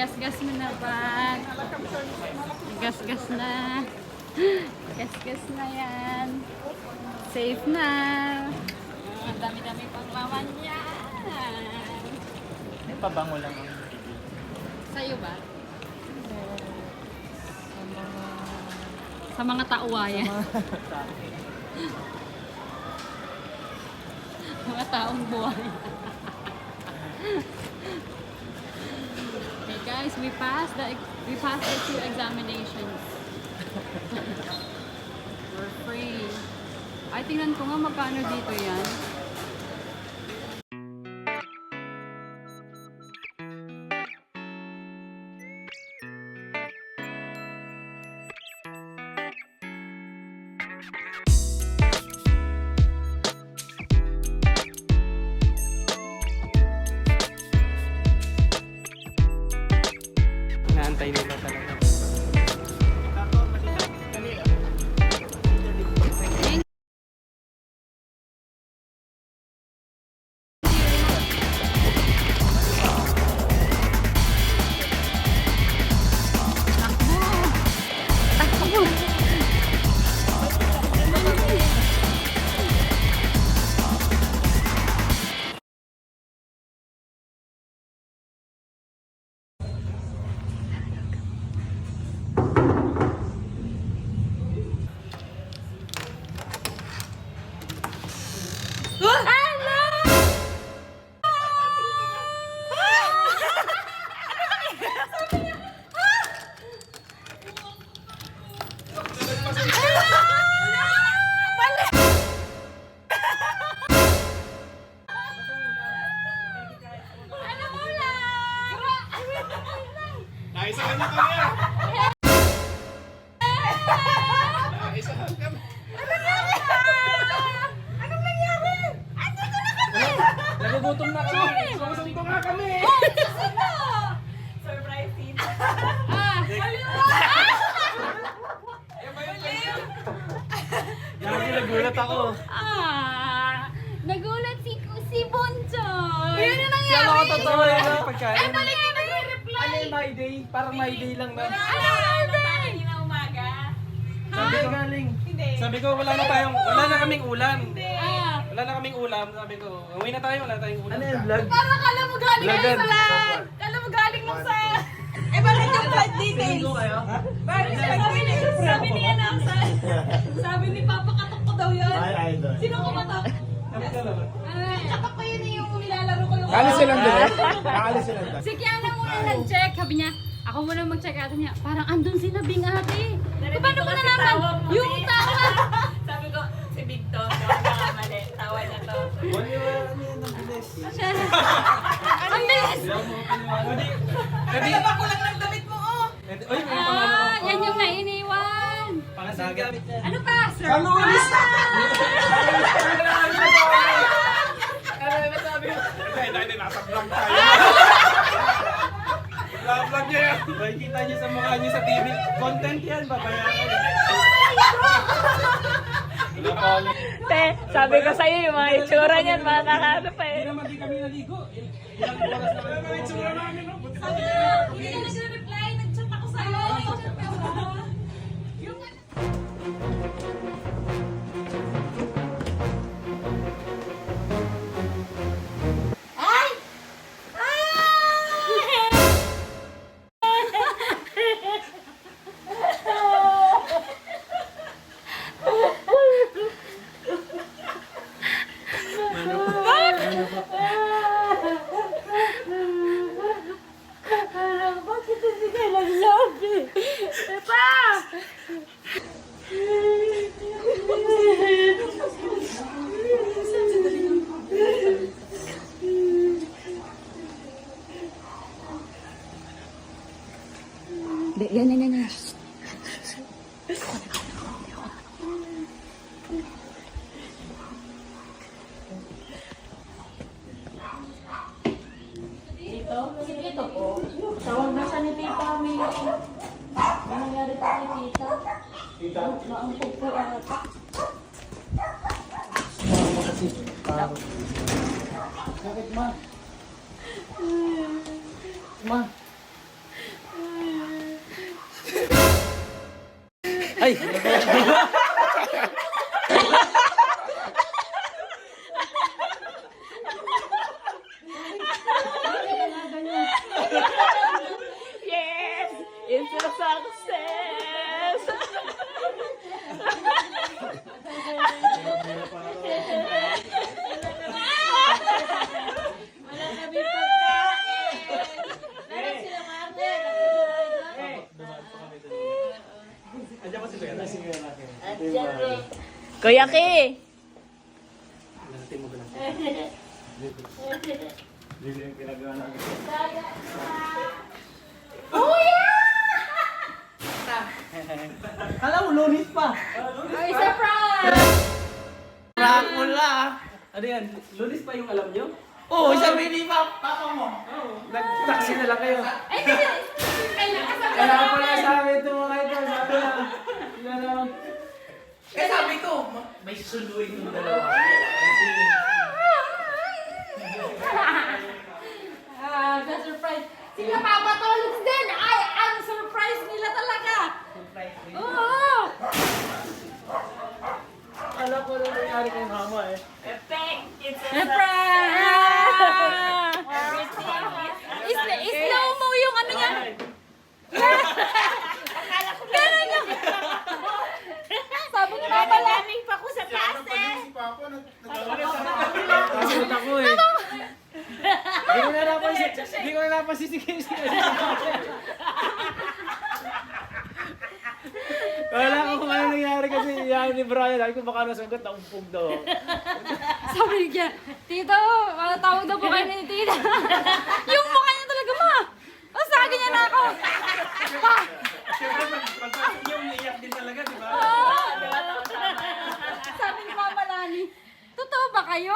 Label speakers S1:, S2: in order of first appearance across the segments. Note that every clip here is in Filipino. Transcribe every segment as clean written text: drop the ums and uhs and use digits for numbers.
S1: Gas-gas mo na ba? Gas-gas na. Gas-gas na yan. Safe na. Ang dami-dami pang laman yan.
S2: May pabango lang ang
S1: Sa'yo ba? Sa mga tauwayan. Mga taong buhay. Okay guys, we passed the 2 examinations. We're free. Ay, tingnan ko nga magkano dito yan.
S2: inaantay nila talaga.
S3: Naisahan niyo kami ah! Naisahan kami!
S1: Anong nangyari? Andito na kami!
S2: Nagugutom na kami!
S3: Susunto nga kami!
S4: Surprise tita.
S2: Nagulat ako.
S1: Nagulat si Bonjoy! Yun na nangyari!
S2: Kaya ako totoo yan ang pagkain.
S1: Ay, balik na nag-reply!
S2: Ano yung my day? Parang my day lang na.
S4: Kanina umaga.
S2: Sabi ko galing.
S4: Hindi.
S2: Sabi ko wala na kaming ulam.
S1: Ah,
S2: Wala na kaming ulam. Sabi ko, uwi na tayo, wala tayong ulam.
S3: Ano yung vlog?
S4: Parang kala mo galing
S2: Vlogger.
S4: lang sa Kala mo galing lang sa... Eh, bakit yung flight details? Bakit yung flight details? Sabi niya na sabi ni Papa katok ko daw yun.
S3: Ay, idol.
S4: Sino kumatok?
S2: Sabi ko lang.
S4: Katok ko yun yung nilalaro ko yung...
S3: Kaalis silang doon? Kaalis silang doon?
S1: si Kiana muna nag-check. Sabi niya, ako muna mag-check. Ate niya, parang andun si Nabing ate. Paano ko na naman? Yung tawa!
S4: Sabi ko, si Big To, nakakamali. Tawa na to.
S2: Ano yun ang bilis?
S1: Ang bilis!
S4: Kaya ko lang ng damit mo, oh!
S2: Uy, may pangalan ko.
S1: Yan yung nainiwan.
S2: Pangasagat.
S1: Ano pa? Sir?
S2: Kalulis!
S3: Hindi, nasa vlog tayo. Vlog niya yan.
S2: Makikita niyo sa mukha niyo sa TV. Content yan, babayaran.
S4: Te, sabi ko sa'yo yung mga itsura niyan, mga nakano pa
S2: Hindi naman di kami naligo. Ilang oras na kami naligo.
S4: Hindi na nag-reply, nag-chat ako sa'yo. Bakit hindi kayo nagsabi? Epa!
S1: Yan.
S4: Dito po. Tawag na siya ni Tita May. Ano nangyari pa kay Tita?
S3: Tita?
S4: Maampog po ata.
S2: Bakit ma? Ma? Ay!
S4: Yes! It's a success! Wala kami pagkain! Meron sila Martin!
S2: Andiyan pa si Kuya.
S4: Kuya Ki!
S2: Natin mo ba lang? Hindi yung pinagawa namin. Alam mo, lunis pa.
S1: Ay, surprise!
S2: Dracula. Ano yan? Lunis pa yung alam nyo? Oo, sabi ni Papa mo. Nag-taxi na lang kayo.
S1: Ay, kasama
S2: Kaya pala sabi ito mga ito. Sabi na. Eh sabi ko, may susunduin yung dalawa.
S1: the surprise. Sila Papa Tolits din. Ay, ang surprise nila talaga. Oo.
S2: Alam ko na nangyari kay mama eh.
S4: Effect! It's a
S1: Surprise! Slow mo yung ano niya. Ganun yung... Sabi ni Papa lang.
S4: Magagaming pa ko sa klase!
S2: Nakakot ako eh. Hindi ko na napasisigil siya. Wala ko kung ano nangyari kasi yan ni Brian. Sabi ko baka nasagot, naumpog daw.
S1: Sabi niya, Tito, tawag daw po kayo ni Tita. Yung mukha niya talaga, ma. O, sagin niya na ako. Pa.
S2: Siyempre, pagpasok niya, umiiyak din talaga, di ba?
S1: Sabi ni Mama Lani, totoo ba kayo?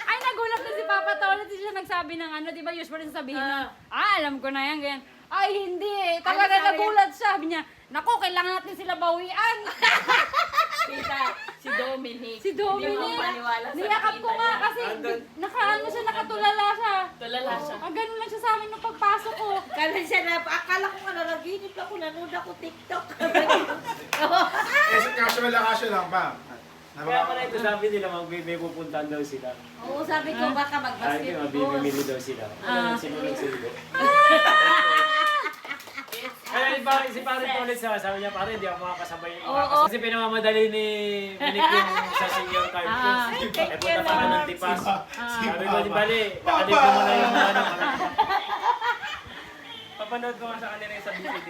S1: Ay, nagulat na si Papa Tolet. Siya nagsabi ng ano, di ba usually sabihin na, alam ko na yan, ganyan. Ay, hindi eh. Talaga nagulat siya. Sabi niya, naku, kailangan natin sila bawian.
S4: Tita, si Dominic.
S1: Si Dominic.
S4: Hindi mo maniwala sa
S1: Niyakap ko
S4: nakita
S1: nga
S4: niya.
S1: kasi nakaano siya, nakatulala siya.
S4: Tulala siya.
S1: Ganun lang siya sa amin nung pagpasok ko.
S4: Kala siya na, akala ko nga nanaginip ako, nanood ako TikTok.
S3: Casual lang pa.
S2: Kaya pala ito sabi nila, may pupuntahan daw sila.
S4: Oo, sabi ko baka
S2: Sabi ko,
S4: mag-basketball.
S2: mabibili daw sila. Sinulog sila. Kaya si Pare Tolet sabi niya, pare, hindi ako makakasabay. Kasi pinamamadali ni Minik yung sa senior card ko. Eh, punta pa ka ng tipas. Sabi ko, di bali, nakalip ko muna yung ano. Papanood ko nga sa kanila yung sa BCD.